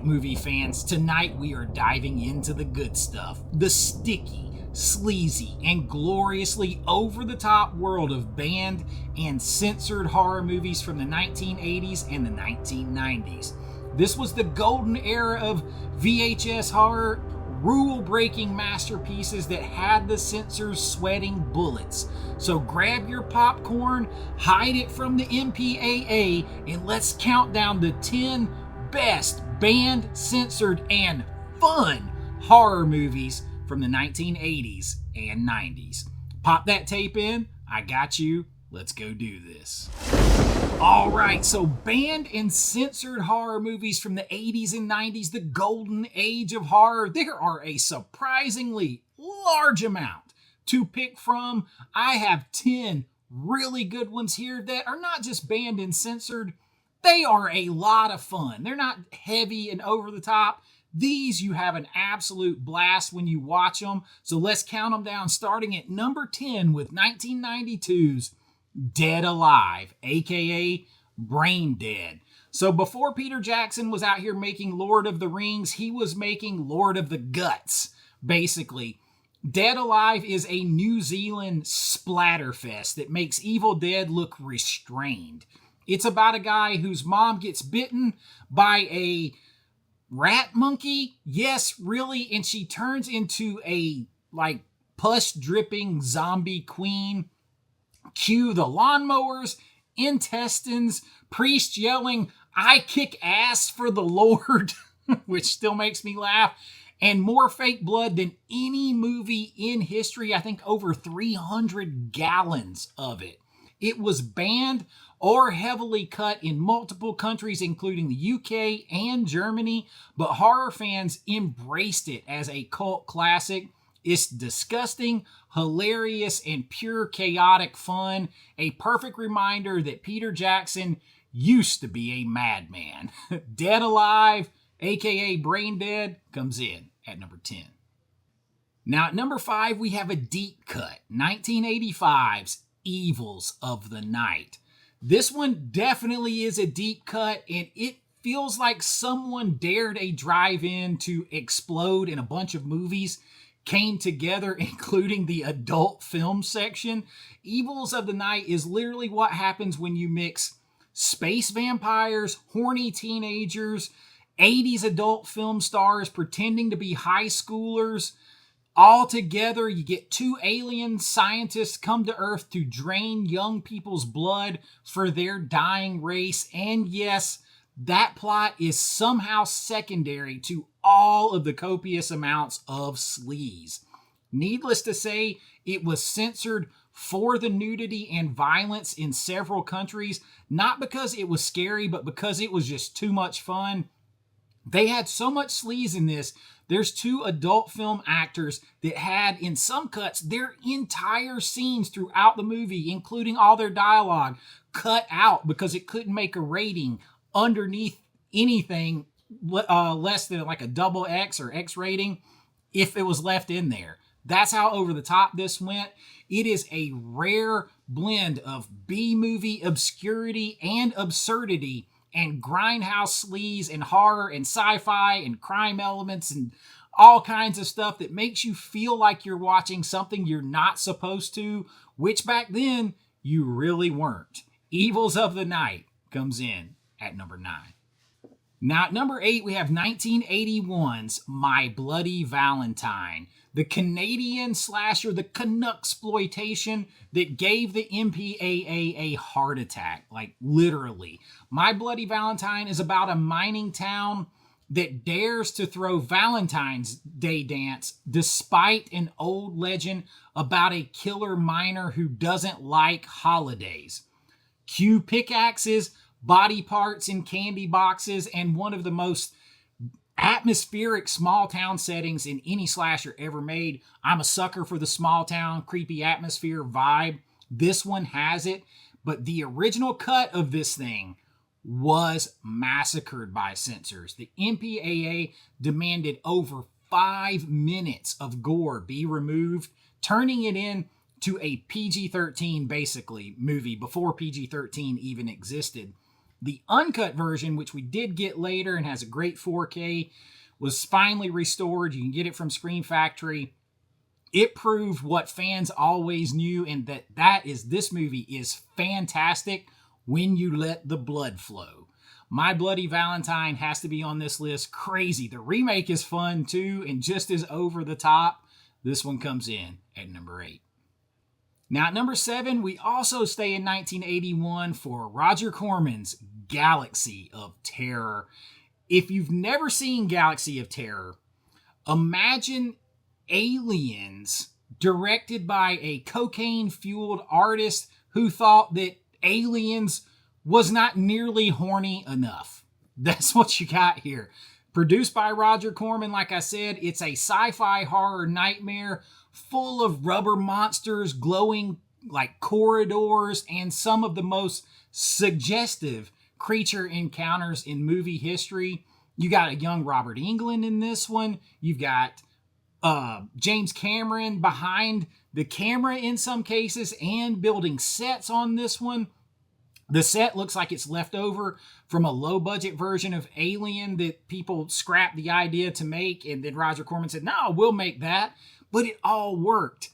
right, movie fans, tonight we are diving into the good stuff. The sticky, sleazy, and gloriously over-the-top world of banned and censored horror movies from the 1980s and the 1990s. This was the golden era of VHS horror, rule-breaking masterpieces that had the censors sweating bullets. So grab your popcorn, hide it from the MPAA, and let's count down the 10 best banned, censored, and fun horror movies from the 1980s and 90s. Pop that tape in. I got you. Let's go do this. Alright, so banned and censored horror movies from the 80s and 90s, the golden age of horror. There are a surprisingly large amount to pick from. I have 10 really good ones here that are not just banned and censored, they are a lot of fun. They're not heavy and over the top. These you have an absolute blast when you watch them. So let's count them down, starting at number 10 with 1992's Dead Alive, aka Braindead. So before Peter Jackson was out here making Lord of the Rings, he was making Lord of the Guts, basically. Dead Alive is a New Zealand splatterfest that makes Evil Dead look restrained. It's about a guy whose mom gets bitten by a rat monkey. Yes, really, and she turns into a, pus-dripping zombie queen. Cue the lawnmowers, intestines, priest yelling, "I kick ass for the Lord," which still makes me laugh, and more fake blood than any movie in history. I think over 300 gallons of it. It was banned or heavily cut in multiple countries, including the UK and Germany, but horror fans embraced it as a cult classic. It's disgusting, hilarious, and pure chaotic fun. A perfect reminder that Peter Jackson used to be a madman. Dead Alive, aka Braindead, comes in at number 10. Now at number 5, we have a deep cut, 1985's Evils of the Night. This one definitely is a deep cut, and it feels like someone dared a drive-in to explode in a bunch of movies came together, including the adult film section. Evils of the Night is literally what happens when you mix space vampires, horny teenagers, 80s adult film stars pretending to be high schoolers. All together, you get 2 alien scientists come to Earth to drain young people's blood for their dying race. And yes, that plot is somehow secondary to all of the copious amounts of sleaze. Needless to say, it was censored for the nudity and violence in several countries, not because it was scary, but because it was just too much fun. They had so much sleaze in this. There's 2 adult film actors that had, in some cuts, their entire scenes throughout the movie, including all their dialogue, cut out because it couldn't make a rating underneath anything less than like a double X or X rating if it was left in there. That's how over the top this went. It is a rare blend of B-movie obscurity and absurdity and grindhouse sleaze and horror and sci-fi and crime elements and all kinds of stuff that makes you feel like you're watching something you're not supposed to, which back then you really weren't. Evils of the Night comes in at number 9. Now at number 8, we have 1981's My Bloody Valentine, the Canadian slasher, the Canucksploitation that gave the MPAA a heart attack, like literally. My Bloody Valentine is about a mining town that dares to throw Valentine's Day dance despite an old legend about a killer miner who doesn't like holidays. Cue pickaxes, body parts in candy boxes, and one of the most atmospheric small town settings in any slasher ever made. I'm a sucker for the small town, creepy atmosphere vibe. This one has it, but the original cut of this thing was massacred by censors. The MPAA demanded over 5 minutes of gore be removed, turning it into a PG-13, basically, movie before PG-13 even existed. The uncut version, which we did get later and has a great 4K, was finally restored. You can get it from Screen Factory. It proved what fans always knew, and this movie is fantastic when you let the blood flow. My Bloody Valentine has to be on this list. Crazy. The remake is fun too, and just as over the top. This one comes in at number 8. Now at number 7, we also stay in 1981 for Roger Corman's Galaxy of Terror. If you've never seen Galaxy of Terror, imagine Aliens directed by a cocaine-fueled artist who thought that Aliens was not nearly horny enough. That's what you got here. Produced by Roger Corman, like I said, it's a sci-fi horror nightmare full of rubber monsters, glowing like corridors, and some of the most suggestive creature encounters in movie history. You got a young Robert Englund in this one. You've got James Cameron behind the camera in some cases and building sets on this one. The set looks like it's left over from a low-budget version of Alien that people scrapped the idea to make, and then Roger Corman said, no, we'll make that. But it all worked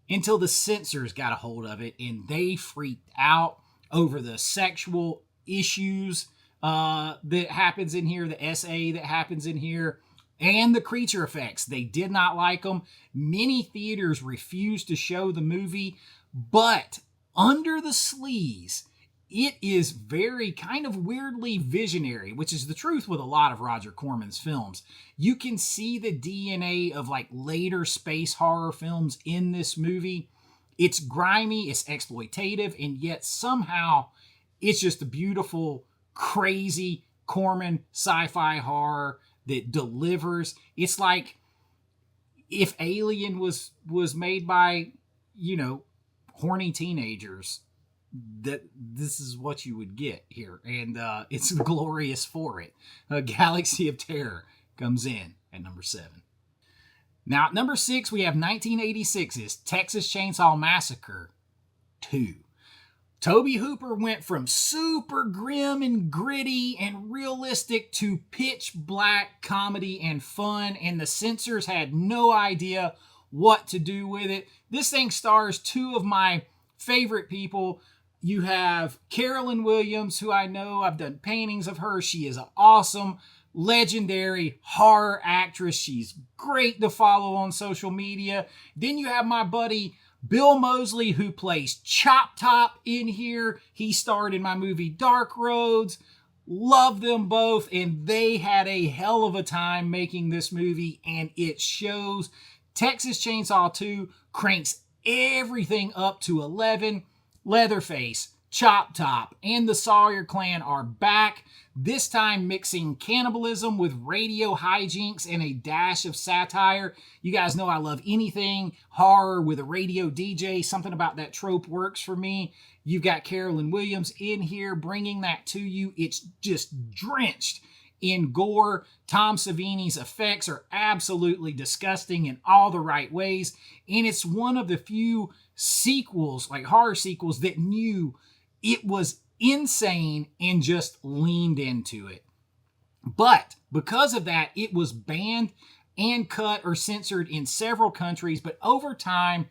until the censors got a hold of it, and they freaked out over the sexual issues that happens in here, the SA that happens in here, and the creature effects. They did not like them. Many theaters refused to show the movie, but under the sleaze, it is very kind of weirdly visionary, which is the truth with a lot of Roger Corman's films. You can see the DNA of like later space horror films in this movie. It's grimy, it's exploitative, and yet somehow it's just a beautiful, crazy Corman sci-fi horror that delivers. It's like if Alien was made by, horny teenagers, that this is what you would get here, and it's glorious for it. Galaxy of Terror comes in at number 7. Now at number 6 we have 1986's Texas Chainsaw Massacre 2. Tobe Hooper went from super grim and gritty and realistic to pitch black comedy and fun, and the censors had no idea what to do with it. This thing stars two of my favorite people. You have Carolyn Williams, who I know, I've done paintings of her. She is an awesome, legendary horror actress. She's great to follow on social media. Then you have my buddy Bill Moseley, who plays Chop Top in here. He starred in my movie Dark Roads. Love them both, and they had a hell of a time making this movie, and it shows. Texas Chainsaw 2 cranks everything up to 11. Leatherface, Chop Top, and the Sawyer clan are back, this time mixing cannibalism with radio hijinks and a dash of satire. You guys know I love anything horror with a radio DJ. Something about that trope works for me. You've got Carolyn Williams in here bringing that to you. It's just drenched in gore. Tom Savini's effects are absolutely disgusting in all the right ways, and it's one of the few sequels, like horror sequels, that knew it was insane and just leaned into it. But because of that, it was banned and cut or censored in several countries, but over time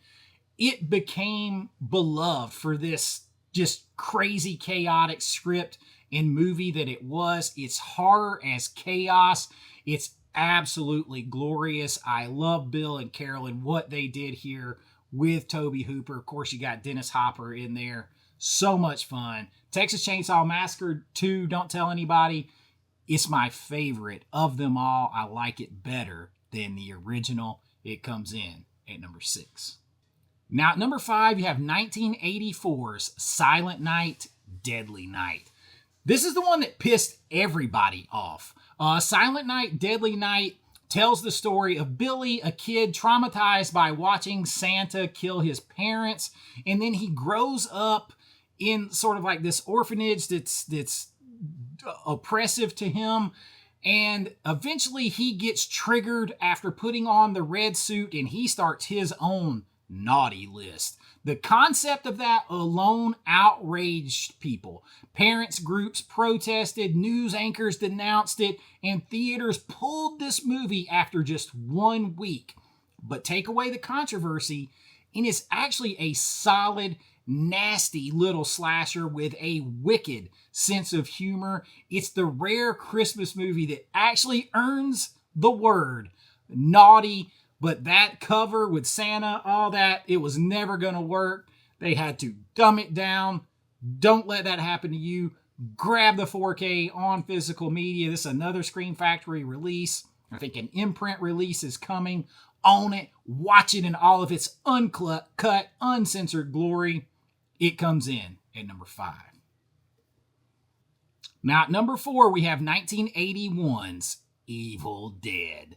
it became beloved for this just crazy chaotic script and movie that it was. It's horror as chaos. It's absolutely glorious. I love Bill and Carolyn, what they did here with Tobe Hooper. Of course, you got Dennis Hopper in there. So much fun. Texas Chainsaw Massacre 2, don't tell anybody. It's my favorite of them all. I like it better than the original. It comes in at number 6. Now at number 5, you have 1984's Silent Night, Deadly Night. This is the one that pissed everybody off. Silent Night, Deadly Night tells the story of Billy, a kid traumatized by watching Santa kill his parents, and then he grows up in sort of like this orphanage that's oppressive to him, and eventually he gets triggered after putting on the red suit, and he starts his own naughty list. The concept of that alone outraged people. Parents groups protested, news anchors denounced it, and theaters pulled this movie after just 1 week. But take away the controversy, and it's actually a solid, nasty little slasher with a wicked sense of humor. It's the rare Christmas movie that actually earns the word naughty. But that cover with Santa, all that, it was never going to work. They had to dumb it down. Don't let that happen to you. Grab the 4K on physical media. This is another Scream Factory release. I think an imprint release is coming. Own it. Watch it in all of its uncut, uncensored glory. It comes in at number 5. Now at number 4, we have 1981's Evil Dead.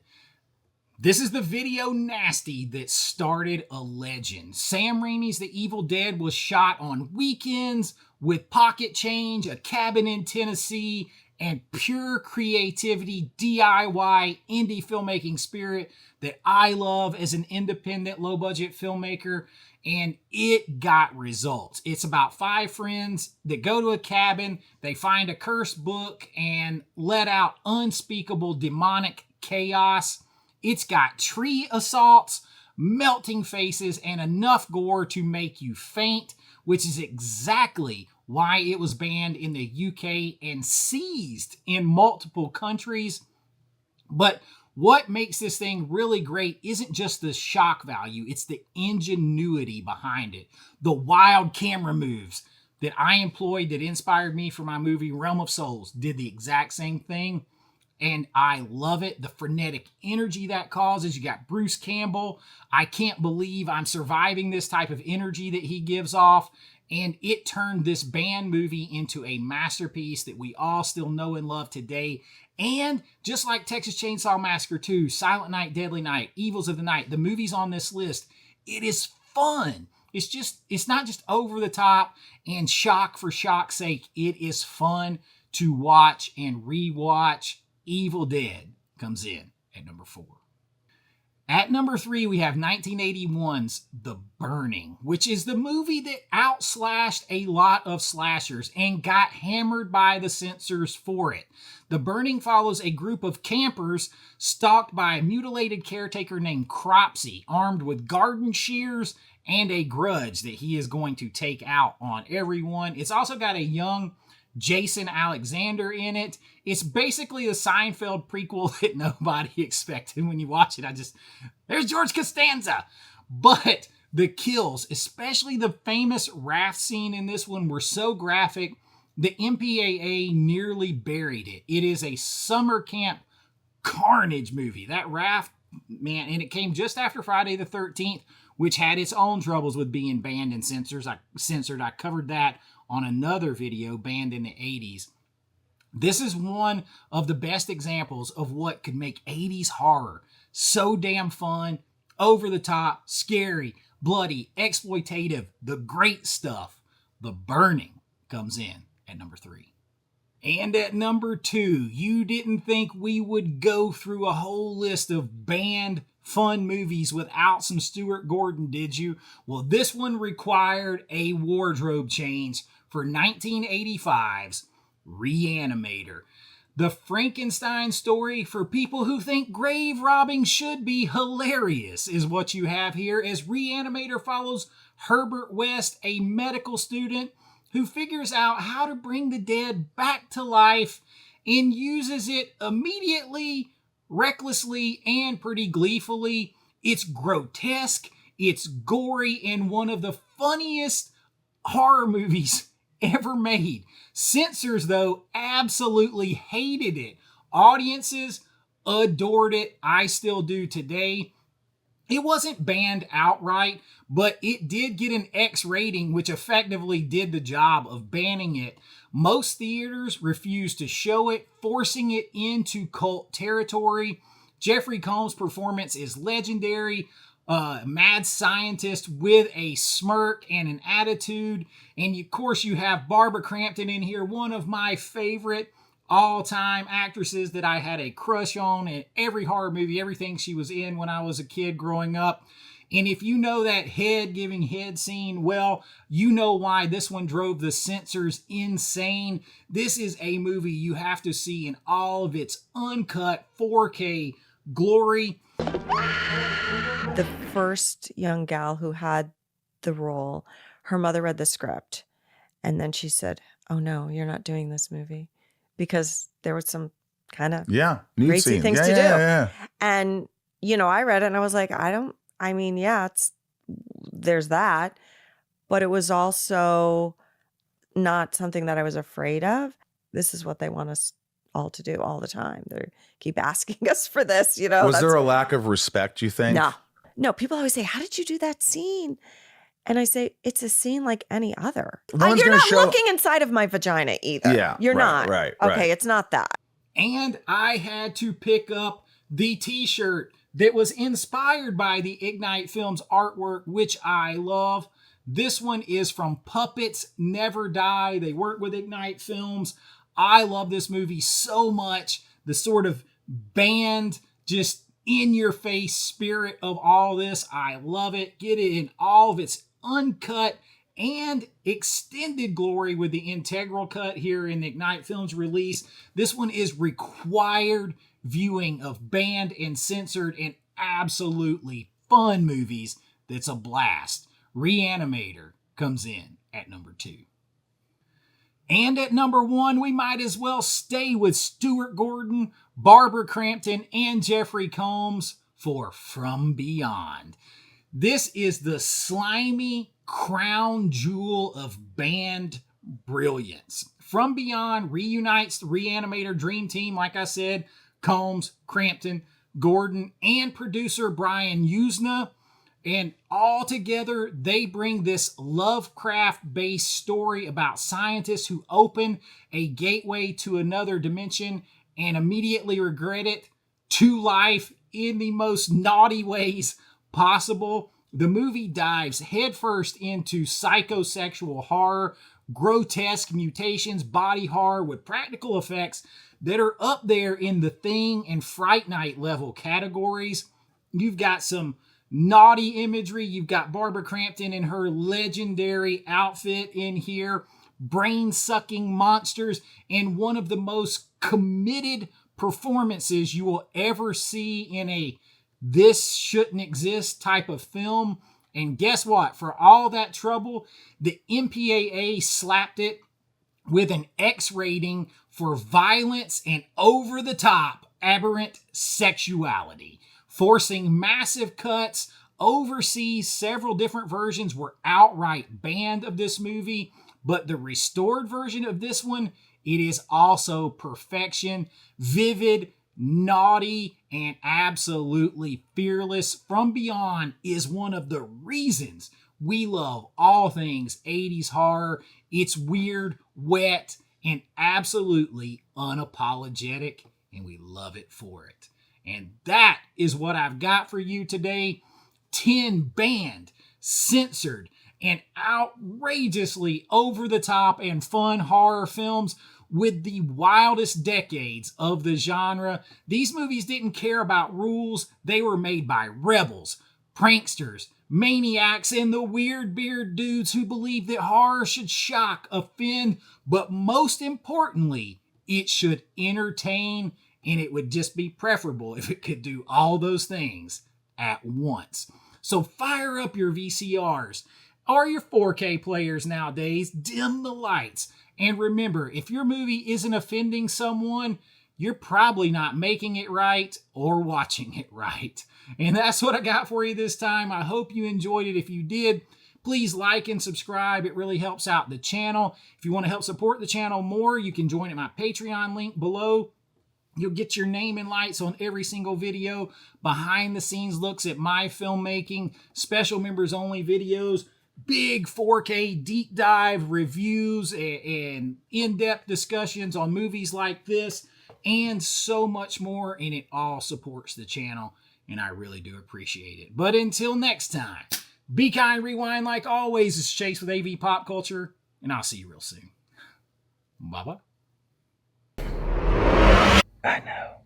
This is the video nasty that started a legend. Sam Raimi's The Evil Dead was shot on weekends with pocket change, a cabin in Tennessee, and pure creativity, DIY, indie filmmaking spirit that I love as an independent, low-budget filmmaker, and it got results. It's about 5 friends that go to a cabin, they find a cursed book, and let out unspeakable demonic chaos. It's got tree assaults, melting faces, and enough gore to make you faint, which is exactly why it was banned in the UK and seized in multiple countries. But what makes this thing really great isn't just the shock value, it's the ingenuity behind it. The wild camera moves that I employed that inspired me for my movie Realm of Souls did the exact same thing. And I love it. The frenetic energy that causes. You got Bruce Campbell. I can't believe I'm surviving this type of energy that he gives off. And it turned this banned movie into a masterpiece that we all still know and love today. And just like Texas Chainsaw Massacre 2, Silent Night, Deadly Night, Evils of the Night, the movies on this list, it is fun. It's not just over the top and shock for shock's sake. It is fun to watch and rewatch. Evil Dead comes in at number 4. At number 3, we have 1981's The Burning, which is the movie that outslashed a lot of slashers and got hammered by the censors for it. The Burning follows a group of campers stalked by a mutilated caretaker named Cropsy, armed with garden shears and a grudge that he is going to take out on everyone. It's also got a young Jason Alexander in it. It's basically a Seinfeld prequel that nobody expected. When you watch it, there's George Costanza. But the kills, especially the famous raft scene in this one, were so graphic, the MPAA nearly buried it. It is a summer camp carnage movie. That raft, man, and it came just after Friday the 13th, which had its own troubles with being banned and censored. I covered that on another video, banned in the 80s. This is one of the best examples of what could make 80s horror so damn fun, over the top, scary, bloody, exploitative, the great stuff. The Burning comes in at number 3. And at number 2, you didn't think we would go through a whole list of banned fun movies without some Stuart Gordon, did you? Well, this one required a wardrobe change for 1985's Re-Animator. The Frankenstein story for people who think grave robbing should be hilarious is what you have here, as Re-Animator follows Herbert West, a medical student who figures out how to bring the dead back to life and uses it immediately, recklessly, and pretty gleefully. It's grotesque, it's gory, and one of the funniest horror movies ever made. Censors, though, absolutely hated it. Audiences adored it. I still do today. It wasn't banned outright, but it did get an X rating, which effectively did the job of banning it. Most theaters refused to show it, forcing it into cult territory. Jeffrey Combs' performance is legendary. Mad scientist with a smirk and an attitude. And of course you have Barbara Crampton in here, one of my favorite all-time actresses that I had a crush on in every horror movie, everything she was in when I was a kid growing up. And if you know that head giving head scene, well, you know why this one drove the censors insane. This is a movie you have to see in all of its uncut 4K glory. The first young gal who had the role, her mother read the script, and then she said, "Oh no, you're not doing this movie," because there was some kind of racy things to do. And, you know, I read it and I was like, there's that, but it was also not something that I was afraid of. This is what they want us all to do all the time. They keep asking us for this, you know. Was there a lack of respect, you think? No, people always say, "How did you do that scene?" And I say, it's a scene like any other. No one's you're gonna not show- looking inside of my vagina either. Yeah, you're not. Right. Okay, it's not that. And I had to pick up the t-shirt that was inspired by the Ignite Films artwork, which I love. This one is from Puppets Never Die. They work with Ignite Films. I love this movie so much. The sort of band, just in-your-face spirit of all this. I love it. Get it in all of its uncut and extended glory with the integral cut here in the Ignite Films release. This one is required viewing of banned and censored and absolutely fun movies that's a blast. Re-Animator comes in at number 2. And at number 1, we might as well stay with Stuart Gordon, Barbara Crampton, and Jeffrey Combs for From Beyond. This is the slimy crown jewel of band brilliance. From Beyond reunites the Re-Animator dream team, like I said, Combs, Crampton, Gordon, and producer Brian Usna. And all together, they bring this Lovecraft-based story about scientists who open a gateway to another dimension and immediately regret it, to life in the most naughty ways possible. The movie dives headfirst into psychosexual horror, grotesque mutations, body horror with practical effects that are up there in the Thing and Fright Night level categories. You've got some naughty imagery. You've got Barbara Crampton in her legendary outfit in here, brain-sucking monsters, and one of the most committed performances you will ever see in a this shouldn't exist type of film. And guess what? For all that trouble, the MPAA slapped it with an X rating for violence and over-the-top aberrant sexuality, forcing massive cuts. Overseas, several different versions were outright banned of this movie, but the restored version of this one, it is also perfection. Vivid, naughty, and absolutely fearless. From Beyond is one of the reasons we love all things 80s horror. It's weird, wet, and absolutely unapologetic, and we love it for it. And that is what I've got for you today. 10 banned, censored, and outrageously over-the-top and fun horror films with the wildest decades of the genre. These movies didn't care about rules. They were made by rebels, pranksters, maniacs, and the weird beard dudes who believe that horror should shock, offend, but most importantly, it should entertain, and it would just be preferable if it could do all those things at once. So fire up your VCRs or your 4K players nowadays, dim the lights, and remember, if your movie isn't offending someone, you're probably not making it right or watching it right. And that's what I got for you this time. I hope you enjoyed it. If you did, please like and subscribe. It really helps out the channel. If you want to help support the channel more, you can join at my Patreon link below. You'll get your name and lights on every single video, behind the scenes looks at my filmmaking, special members only videos, big 4K deep dive reviews and in-depth discussions on movies like this, and so much more, and it all supports the channel, and I really do appreciate it. But until next time, be kind, rewind like always. It's Chase with AV Pop Culture, and I'll see you real soon. Bye-bye. I know.